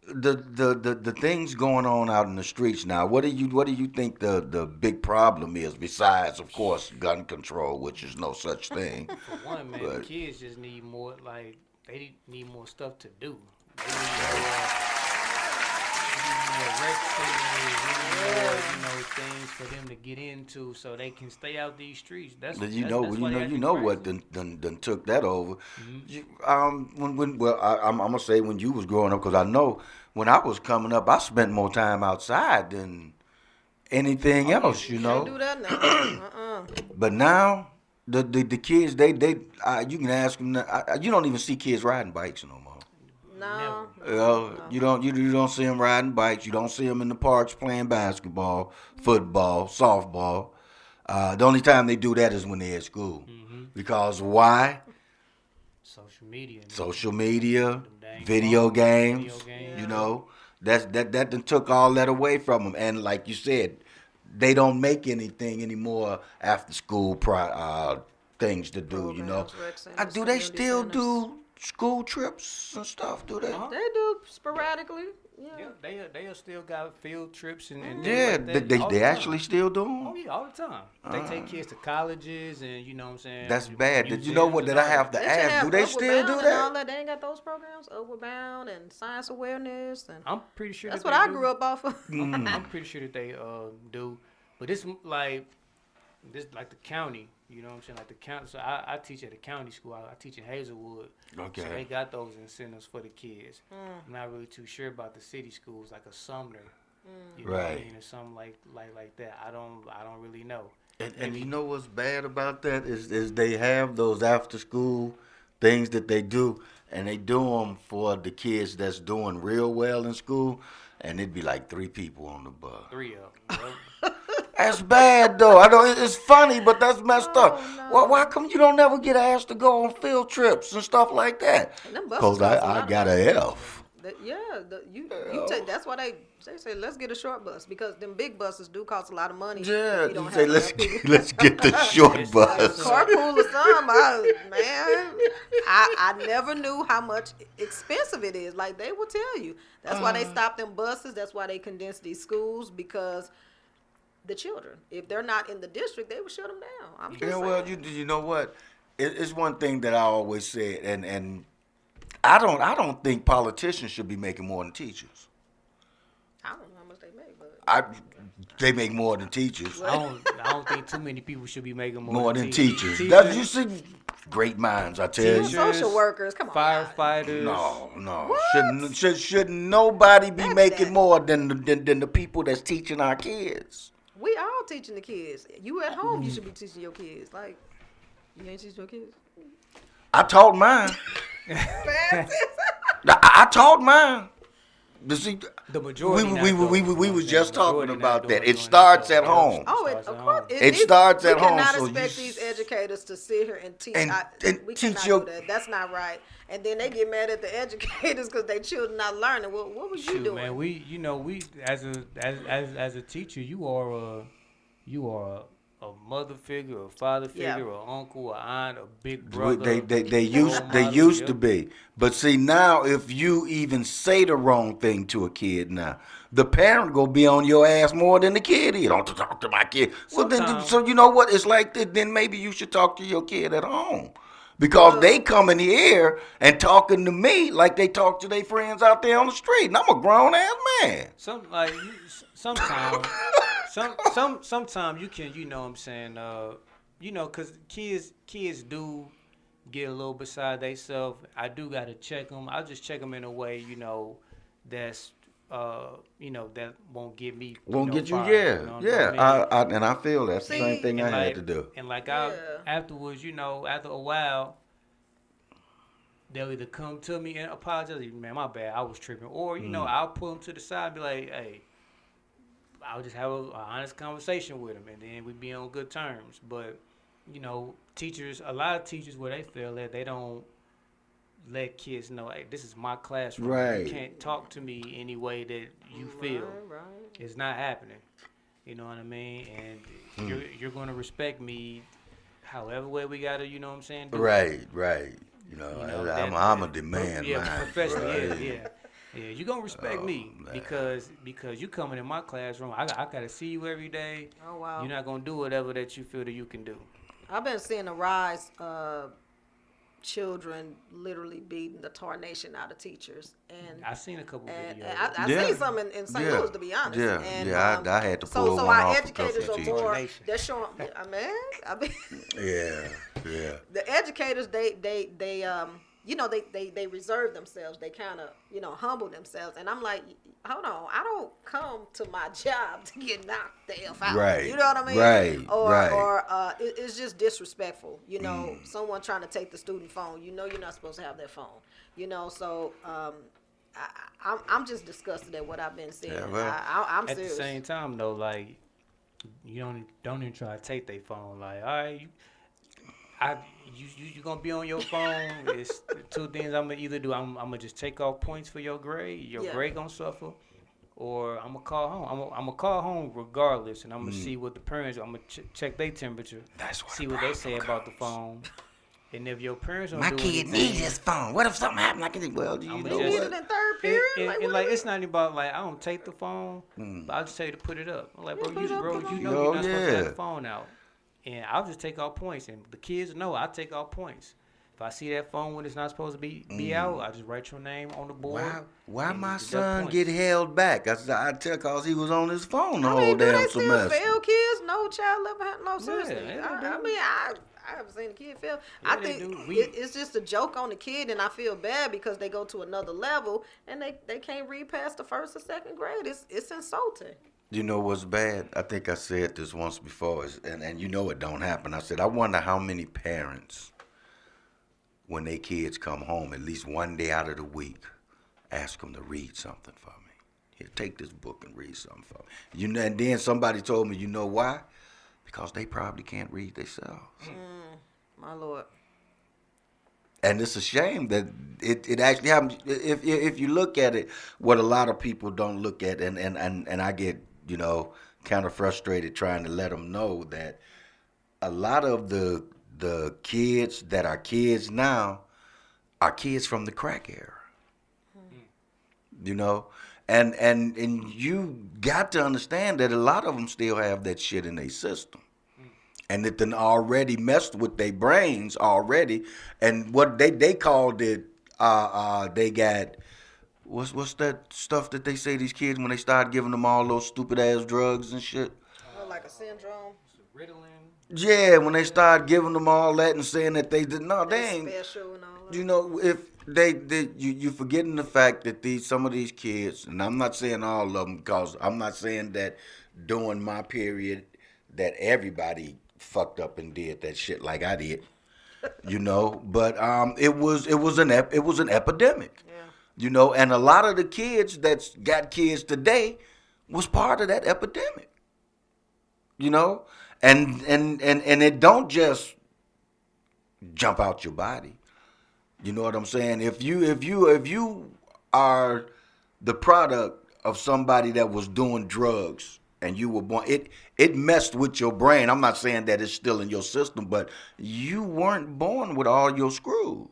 the things going on out in the streets now. What do you think the big problem is, besides, of course, gun control, which is no such thing? For one, man, the kids just need more. Like, they need more stuff to do. They need more rec centers, things for them to get into, so they can stay out these streets. That's what done took that over. Mm-hmm. I'm gonna say when you was growing up, because I know when I was coming up, I spent more time outside than anything else. You can't do that now. But now the kids, they you can ask them. You don't even see kids riding bikes no more. No. You don't see them riding bikes. You don't see them in the parks playing basketball, football, softball. The only time they do that is when they're at school. Mm-hmm. Because why? Social media, video games. That done took all that away from them. And like you said, they don't make anything anymore after school things to do. Programs, do they still do school trips and stuff? Do they? They do sporadically. Yeah, they still got field trips and yeah, things like that. they actually still do them. Oh yeah, all the time. They take kids to colleges and you know what I'm saying. That's bad. You know what? That I have to ask. Do they still do that? They ain't got those programs, Upward Bound and Science Awareness. And I'm pretty sure that's what I grew up off of. I'm pretty sure that they do, but it's like the county. You know what I'm saying? Like the county. So I teach at a county school. I teach in Hazelwood. Okay. So they got those incentives for the kids. I'm not really too sure about the city schools, like a Sumner. You know what I mean? Or something like that. I don't really know. And you know what's bad about that is they have those after school things that they do, and they do them for the kids that's doing real well in school, and it'd be like 3 people on the bus. 3 of them. That's bad though. I know it's funny, but that's messed up. No. Why come you don't never get asked to go on field trips and stuff like that? Because I got an F. That's why they say let's get a short bus, because them big buses do cost a lot of money. Yeah, you don't say have let's get the short bus. Carpool or something, man. I never knew how much expensive it is. Like, they will tell you. That's why they stop them buses. That's why they condense these schools, because the children, if they're not in the district, they will shut them down. Well, you know what? It's one thing that I always said, and I don't think politicians should be making more than teachers. I don't know how much they make, but they make more than teachers. I don't think too many people should be making more than teachers. You see, great minds, I tell you. Social workers, come on. Firefighters. No. Should nobody be making more than the people that's teaching our kids? We all teaching the kids. You at home, you should be teaching your kids. Like, you ain't teaching your kids? I taught mine. I taught mine. See, The majority we not we doing we it, we, you we know was what I'm just saying? talking Majority about not that. doing It it starts at at all. home. Oh, Starts of at course. home. It starts at we home, cannot so expect you these educators to sit here and teach. and We teach cannot your do that. That's not right. And then they get mad at the educators because their children not learning. Well, what was you Shoot, doing? man, we as a teacher, you are a mother figure, a father Yeah. figure, a uncle, a aunt, a big They brother, they role used they model. used to Yep. be, but see now if you even say the wrong thing to a kid now, the parent gonna be on your ass more than the kid is. Don't talk to my kid. Well then, Sometimes, so you know what? It's like that. Then maybe you should talk to your kid at home, because they Well, come in here and talking to me like they talk to their friends out there on the street, and I'm a grown ass man. sometimes, sometimes you can, you know what I'm saying, cause kids do get a little beside themselves. I do gotta check them. I'll just check them in a way, that's that won't get me, Won't get you, fired. yeah, You know what yeah. I mean? And I feel that's the same see, thing I And had to like do. and like I yeah. afterwards, after a while, they'll either come to me and apologize, man, my bad, I was tripping, or I'll pull them to the side and be like, hey, I'll just have a honest conversation with them, and then we be on good terms. But teachers, a lot of teachers, where they feel that they don't let kids know, hey, this is my classroom. Right. You can't talk to me any way that you feel. Right. It's not happening. You know what I mean? And you're going to respect me however way we got to, you know what I'm saying? Do it. Right. I'm a demand yeah, man. professionally, Right. yeah. You gonna respect me man. because you coming in my classroom. I gotta see you every day. Oh wow. You're not gonna do whatever that you feel that you can do. I've been seeing a rise of children literally beating the tarnation out of teachers, and I seen a couple and, videos. and I Yeah. seen some in St. Yeah. Louis, to be honest. Yeah, and, yeah, I had to pull so one our off a educators couple are teachers. more. Nation. They're showing. I mean, Yeah. the educators they they reserve themselves. They kind of humble themselves, and I'm like, hold on, I don't come to my job to get knocked the f out. Right. You know what I mean? Right. Or it's just disrespectful. Someone trying to take the student phone. You're not supposed to have their phone. So I'm just disgusted at what I've been seeing. Yeah, well, I'm At serious. the same time though, like you don't even try to take their phone. Like, all right, you gonna be on your phone. It's two things I'm gonna either do. I'm gonna just take off points for your grade. Your Yeah. grade gonna suffer, or I'm gonna call home. I'm gonna call home regardless, and I'm gonna see what the parents. I'm gonna check their temperature. That's where see the what they say problem about the comes. phone. And if your parents don't My do kid anything, needs his phone. What if something happened? I'ma They just- need it in third period. And Like, what like are it's not even about like I don't take the phone, but I'll just tell you to put it up. I'm like, Yeah, bro, put it up, bro, put it you on. know Oh, you're not supposed to have yeah. the phone out, and I'll just take off points. And the kids know I take off points. If I see that phone when it's not supposed to be out, I just write your name on the board. Why and my deduct son points. get held back? I tell cause he was on his phone the I whole mean, do damn they still semester. fail kids? No child ever had. No, seriously. yeah, they I do. mean, I haven't seen a kid fail. Yeah, I they think do. it's just a joke on the kid, and I feel bad because they go to another level and they can't read past the first or second grade. It's insulting. You know what's bad? I think I said this once before, and you know it don't happen. I said, I wonder how many parents, when their kids come home, at least one day out of the week, ask them to read something for me. Here, take this book and read something for me. And then somebody told me, you know why? Because they probably can't read themselves. My Lord. And it's a shame that it actually happens. If you look at it, what a lot of people don't look at, and I get, kind of frustrated trying to let them know that a lot of the kids that are kids now are kids from the crack era. And you got to understand that a lot of them still have that shit in their system. And it done already messed with their brains already. And what they called it, they got, what's that stuff that they say these kids when they start giving them all those stupid ass drugs and shit? Like a syndrome. Ritalin. Yeah, when they start giving them all that and saying that they did, no, they ain't. Special and all that. If you forgetting the fact that some of these kids, and I'm not saying all of them, because I'm not saying that during my period that everybody fucked up and did that shit like I did, but it was an epidemic. Yeah. You know, and a lot of the kids that's got kids today was part of that epidemic. You know, and it don't just jump out your body. You know what I'm saying? If you are the product of somebody that was doing drugs and you were born, it messed with your brain. I'm not saying that it's still in your system, but you weren't born with all your screws.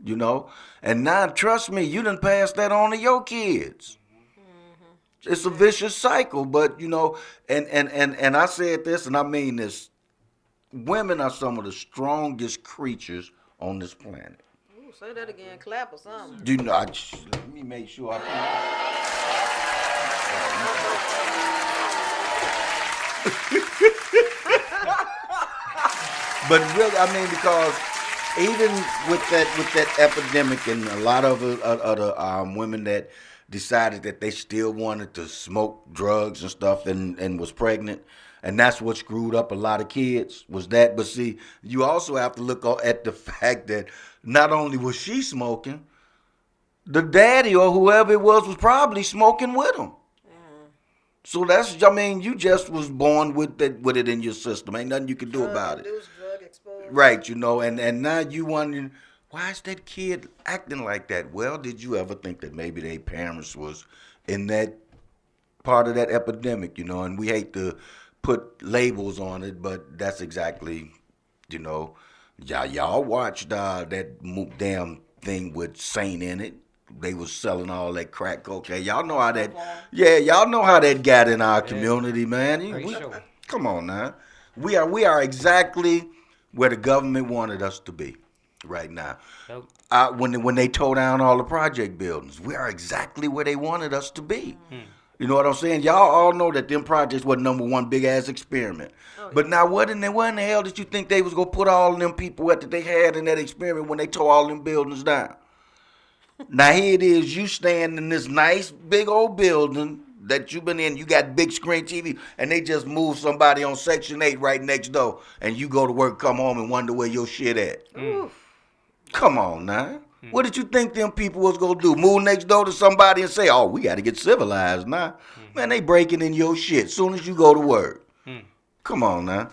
You know, and now trust me, you done passed that on to your kids. It's a vicious cycle, but you know, and I said this, and I mean this: women are some of the strongest creatures on this planet. Ooh, say that again. Clap or something. You know, let me make sure But really, I mean, because even with that epidemic, and a lot of other women that decided that they still wanted to smoke drugs and stuff, and was pregnant, and that's what screwed up a lot of kids was that. But see, you also have to look at the fact that not only was she smoking, the daddy or whoever it was probably smoking with him. So that's, I mean, you just was born with it in your system. Ain't nothing you can do about it. Drug exposure. Right, you know, and now you wondering, why is that kid acting like that? Well, did you ever think that maybe their parents was in that part of that epidemic, you know? And we hate to put labels on it, but that's exactly, you know, y'all watched that damn thing with Saint in it. They was selling all that crack cocaine. Y'all know how that, y'all know how that got in our community, man. Come on now. We are exactly where the government wanted us to be right now. Yep. When they tore down all the project buildings, we are exactly where they wanted us to be. You know what I'm saying? Y'all all know that them projects were number one big ass experiment. Oh, yeah. But now what in the hell did you think they was gonna put all of them people that they had in that experiment when they tore all them buildings down? Now here it is, you stand in this nice big old building that you've been in, you got big screen TV, and they just move somebody on Section 8 right next door, and you go to work, come home, and wonder where your shit at. Come on now. What did you think them people was going to do? Move next door to somebody and say, oh, we got to get civilized now? Man, they breaking in your shit as soon as you go to work. Come on now.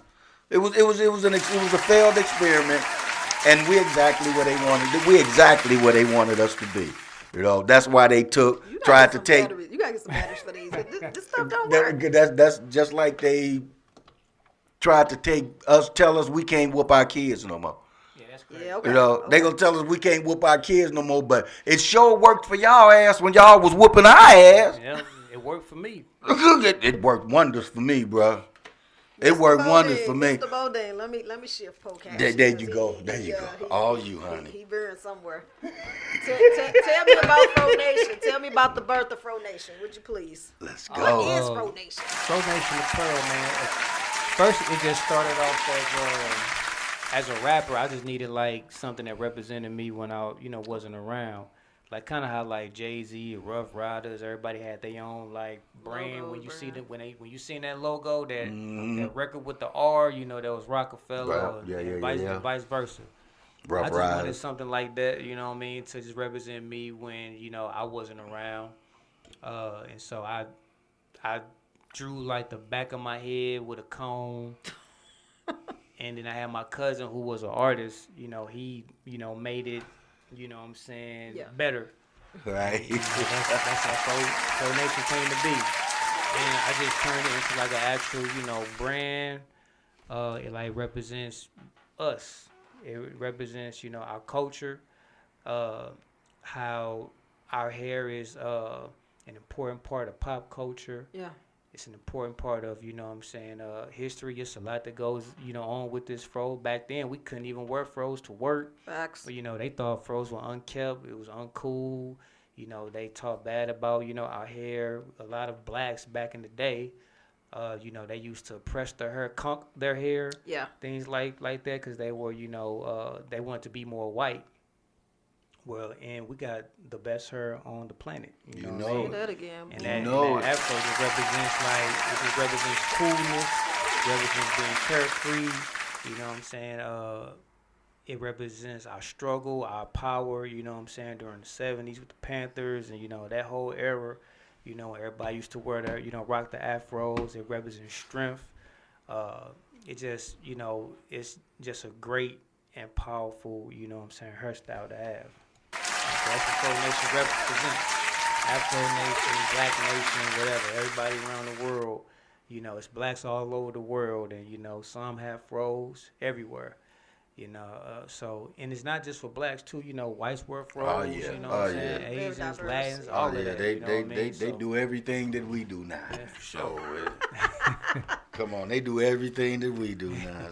It was a failed experiment. And we exactly where they wanted us to be. You know, that's why they tried to take. Batteries. You gotta get some batteries for these. This stuff don't work. That's just like they tried to tell us we can't whoop our kids no more. Yeah, that's crazy. Yeah, okay. You know, they gonna tell us we can't whoop our kids no more, but it sure worked for y'all ass when y'all was whooping our ass. Yeah, it worked for me. It worked wonders for me, bro. It worked wonders for me. Mr. Bodine, let me shift podcast. There you go. There you go. All you, honey. He buried somewhere. Tell me about Fro Nation. Tell me about the birth of Fro Nation, would you please? Let's go. What is Fro Nation? Fro Nation the Pearl, man. First, it just started off as a rapper. I just needed like something that represented me when I, wasn't around. Like kind of how like Jay-Z, Rough Riders, everybody had their own like brand. Logo, when you see when you seen that logo, that record with the R, that was Rockefeller, vice versa. Rough I just Riders. wanted something like that, you know what I mean, to just represent me when I wasn't around, and so I drew like the back of my head with a comb, and then I had my cousin who was an artist. He made it. You know what I'm saying? Yeah. Better. Right. That's how Fro Nation came to be. And I just turned it into like an actual, brand. It like represents us. It represents, our culture. How our hair is an important part of pop culture. Yeah. It's an important part of, history. It's a lot that goes, on with this fro. Back then, we couldn't even wear fros to work. Facts. But, they thought fros were unkept. It was uncool. They talked bad about, our hair. A lot of blacks back in the day, they used to press conk their hair. Yeah. Things like that because they were, they wanted to be more white. Well, and we got the best hair on the planet. Say that again. And that afro just represents coolness, represents being carefree. You know what I'm saying? it represents our struggle, our power, you know what I'm saying, during the 70s with the Panthers and, that whole era, everybody used to wear their, rock the afros. It represents strength. It just, it's just a great and powerful, hairstyle to have. So that's what Fro Nation represents. Afro Nation, Black Nation, whatever. Everybody around the world, it's blacks all over the world, and some have fros everywhere. So, and it's not just for blacks too. Whites wear fros. Yeah. You know what I'm saying? Asians, Latins, all of that. They do everything that we do now. Yeah, for sure. Come on, they do everything that we do now.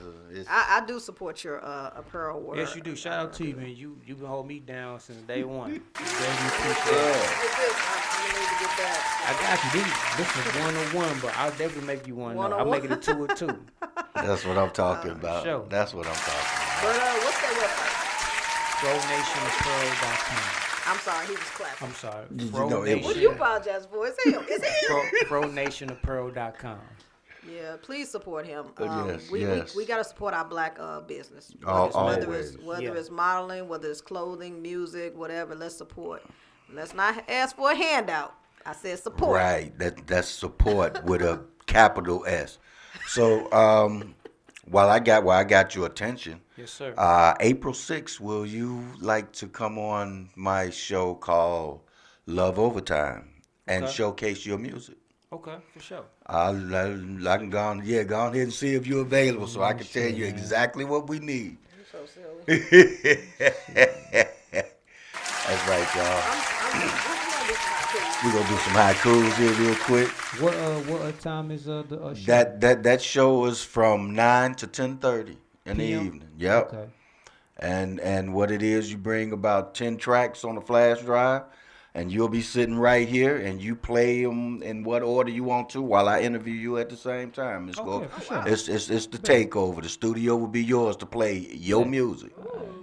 I do support your apparel work. Yes, you do. Shout out to you, man. You've been holding me down since day one. Greatly appreciate it. I'm gonna need to get that. I got you. This is 101, but I'll definitely make you one. I'll make it a 2 or 2. That's what I'm talking about. Sure. That's what I'm talking about. But what's that FroNationApparel.com. I'm sorry, he was clapping. I'm sorry. What do you apologize for? It's him. It's him. FroNationApparel.com. Yeah, please support him. Yes, we got to support our black business. Whether it's modeling, whether it's clothing, music, whatever. Let's support. Let's not ask for a handout. I said support. Right. That's support with a capital S. So while I got your attention, yes, sir. April 6th, will you like to come on my show called Love Overtime and showcase your music? Okay, for sure. I can go on ahead and see if you're available so I can tell you exactly what we need. You're so silly. That's right, y'all. We're going to do some haikus here real quick. What time is the show? That show is from 9 to 10:30 in the evening. Yep. Okay. And what it is, you bring about 10 tracks on a flash drive, and you'll be sitting right here, and you play them in what order you want to while I interview you at the same time. It's the takeover. The studio will be yours to play your music,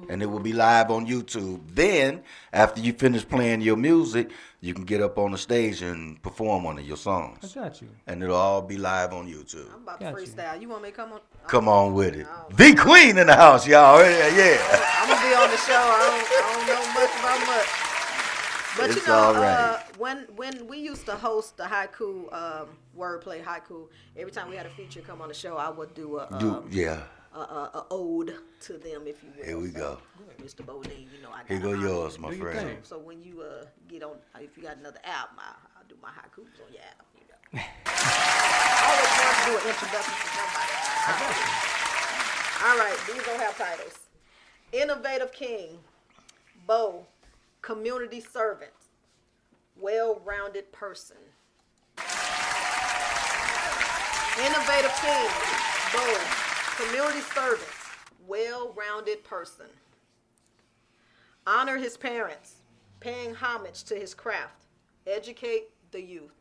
and it will be live on YouTube. Then, after you finish playing your music, you can get up on the stage and perform one of your songs. I got you. And it'll all be live on YouTube. I'm about to freestyle. You want me to come on? Come on with it. The Queen in the house, y'all. Yeah. I'm going to be on the show. I don't know much about much. But it's all right. When we used to host the haiku, wordplay haiku, every time we had a feature come on the show, I would do a ode to them, if you will. Here we go. Mr. Bodine, I got here go yours, my friend. So when you get on, if you got another album, I'll do my haikus on your album. I always want to do an introduction to somebody. All right, these don't have titles. Innovative King, Bo, community servant, well-rounded person. Innovative King, Bo, community servant, well-rounded person. Honor his parents, paying homage to his craft. Educate the youth.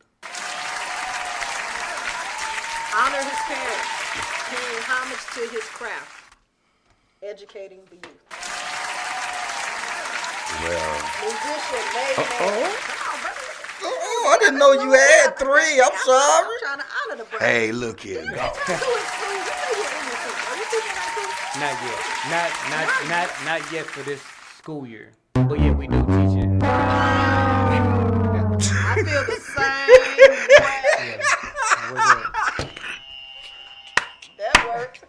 Honor his parents, paying homage to his craft. Educating the youth. Well. Musician, made man. Come on, brother. Oh, I didn't know you had 3. I'm sorry. I'm trying to honor the brother. Hey, look here. Not yet for this school year. But yeah, we do teach it. I feel the same way. That worked.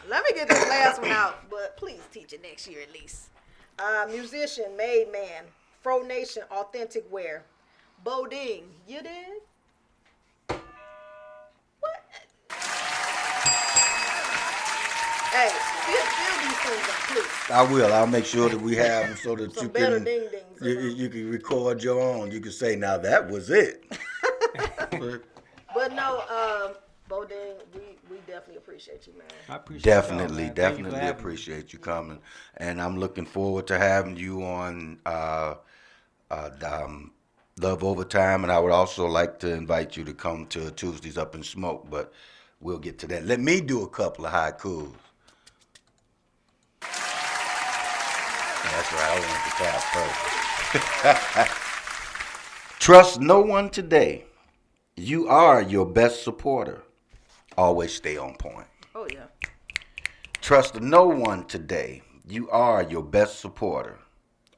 Let me get this last one out, but please teach it next year at least. Musician, made man, Fro Nation, authentic wear. Bodine, you did? What? Hey, fill these things up, please. I will. I'll make sure that we have them so that Some better ding-dings. You can record your own. You can say, now that was it. But no, Bodine, we definitely appreciate you, man. I appreciate definitely you appreciate you coming, and I'm looking forward to having you on Love Overtime, and I would also like to invite you to come to Tuesdays Up in Smoke, but we'll get to that. Let me do a couple of haikus. That's right, I want to tap first. Trust no one today. You are your best supporter. Always stay on point. Oh, yeah. Trust no one today. You are your best supporter.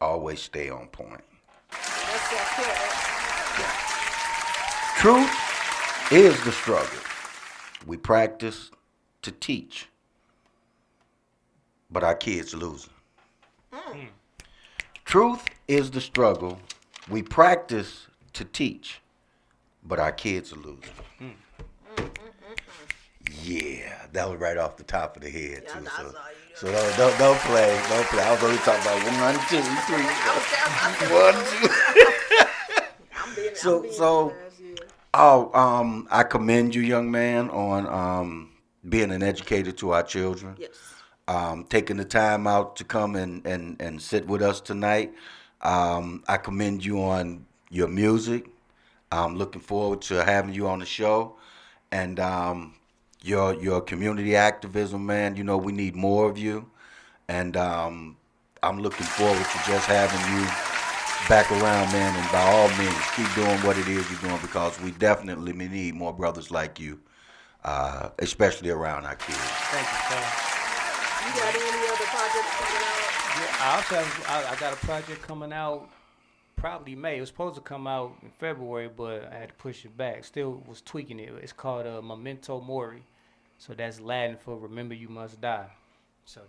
Always stay on point. That's self-care. Truth is the struggle. We practice to teach, but our kids losing. Truth is the struggle. We practice to teach, but our kids are losing. Yeah, that was right off the top of the head Yeah, too. I So, saw you so don't play. I was only talking about 1, 2, 3, 4, 1, 2. So I commend you, young man, on being an educator to our children. Yes. Taking the time out to come and sit with us tonight. I commend you on your music. I'm looking forward to having you on the show, and your community activism, man. You know we need more of you, and I'm looking forward to just having you back around, man. And by all means, keep doing what it is you're doing because we definitely need more brothers like you, especially around our kids. Thank you, sir. You got any other projects coming out? Yeah, I also I got a project coming out probably May. It was supposed to come out in February, but I had to push it back. Still was tweaking it. It's called Memento Mori. So that's Latin for Remember You Must Die. So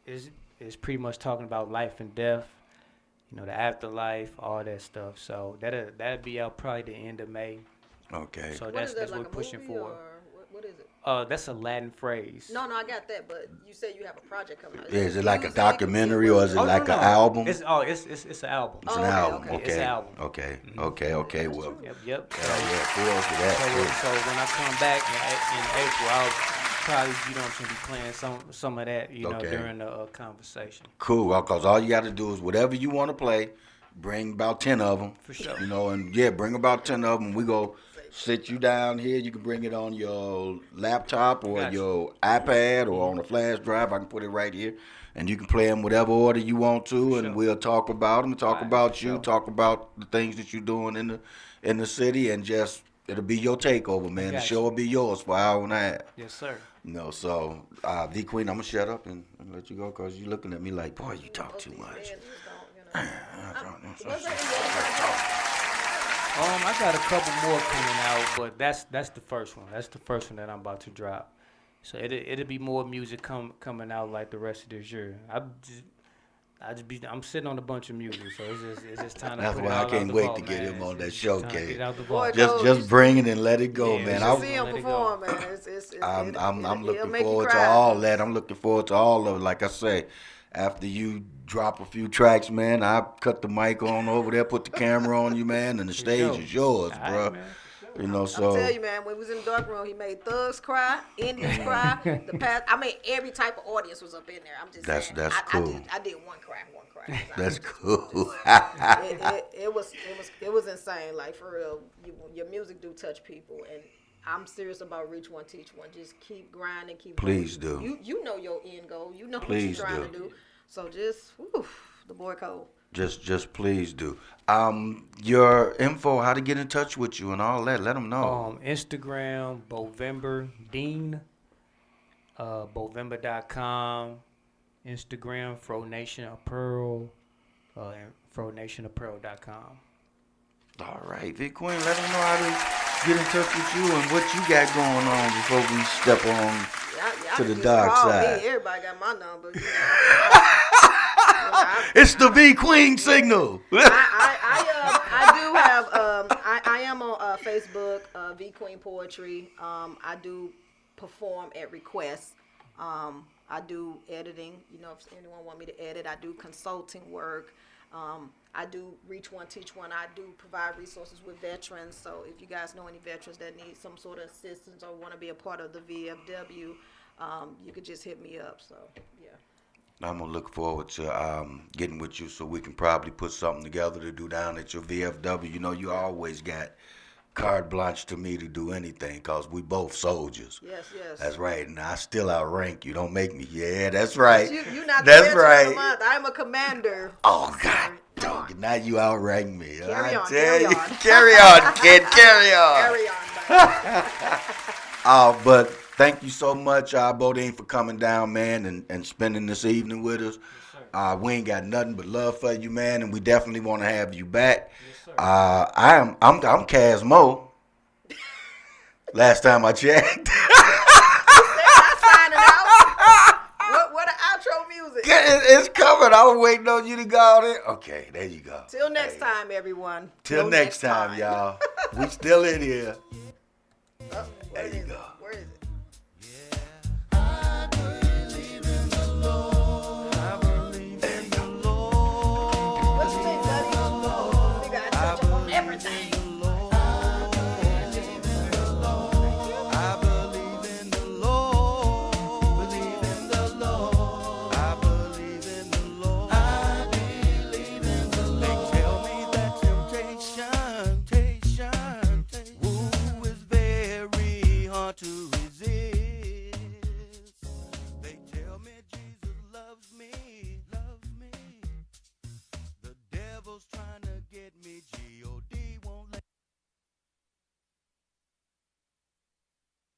it's pretty much talking about life and death, you know, the afterlife, all that stuff. So that'll be out probably the end of May. Okay. So What that's is that, what like we're a pushing movie, for. or what is it? That's a Latin phrase. No, I got that, but you said you have a project coming out. Yeah, is it like a music? documentary or is it like an album? It's an album. It's It's an an album. okay. Okay. It's an album. Okay. Mhm. Okay. Well. Yep. Yeah. Kudos to that So when I come back in April, I'll probably, you know, be playing some of that, you know, Okay. during the conversation. Cool. Well, cause all you got to do is whatever you want to play, bring about 10 of them. For sure. You know, and yeah, bring about 10 of them. We go sit you down here. You can bring it on your laptop or Gotcha. your iPad or on a flash drive. I can put it right here, and you can play them whatever order you want to, For and sure. we'll talk about them, talk Right, about for you, sure. talk about the things that you're doing in the city, and just it'll be your takeover, man. The Gotcha. show will be yours for an hour and a half. Yes, sir. No, so V Queen, I'm gonna shut up and let you go because you're looking at me like, boy, you talk too much. I got a couple more coming out, but that's the first one. That's the first one that I'm about to drop. So it'll be more music coming out like the rest of this year. I'm sitting on a bunch of music, so it's just time to That's put why it I all out can't the wait vault, to get man. him on that It's time to showcase. get it out the Boy, vault. Just bring it and let it go, Yeah, man. we You should see him Let it perform, go. man. I'm It'll looking make you forward to cry. all that. I'm looking forward to all of it. Like I say, after you drop a few tracks, man, I cut the mic on over there, put the camera on you, man, and the stage sure. is yours, All right, bro. man. You know, I'll so tell you, man, when we was in the dark room, he made thugs cry, Indians cry, every type of audience was up in there. I'm just saying. That's cool. I did one cry. That's cool. It was insane. Like, for real, your music do touch people, and I'm serious about reach one, teach one. Just keep grinding, keep. Please going. do. You know your end goal. You know Please what you're trying do. to do. So just, whew, the boy code. Just please do. Your info, how to get in touch with you and all that. Let them know. Instagram, Bovember Dean, Bovember.com, Instagram, Fro Nation Apparel, and FroNationApparel.com. All right, Vic Queen, let them know how to get in touch with you and what you got going on before we step on Y'all to can the just dark call side. Me. Everybody got my number. You know. It's the V Queen signal. I am on Facebook, V Queen Poetry. I do perform at request. I do editing. You know, if anyone want me to edit, I do consulting work. I do reach one, teach one. I do provide resources with veterans. So if you guys know any veterans that need some sort of assistance or want to be a part of the VFW, you could just hit me up. So yeah. I'm gonna look forward to getting with you so we can probably put something together to do down at your VFW. You know, you always got carte blanche to me to do anything because we both soldiers. Yes. That's right, and I still outrank you. Don't make me. Yeah, that's right. You're not that's the right. of the month. I'm a commander. Oh God, Come don't on. now you outrank me. Carry I on, tell carry you, on. carry on, kid, carry on. Carry on, buddy. But thank you so much, Bodine, for coming down, man, and spending this evening with us. We ain't got nothing but love for you, man, and we definitely want to have you back. Yes, sir. I'm Kaz Mo. Last time I checked. Not signing out. What the outro music? It's coming. I was waiting on you to go on it. Okay, there you go. Till next time, everyone. Till next time, y'all. We still in here. Oh, There you go. Where is it?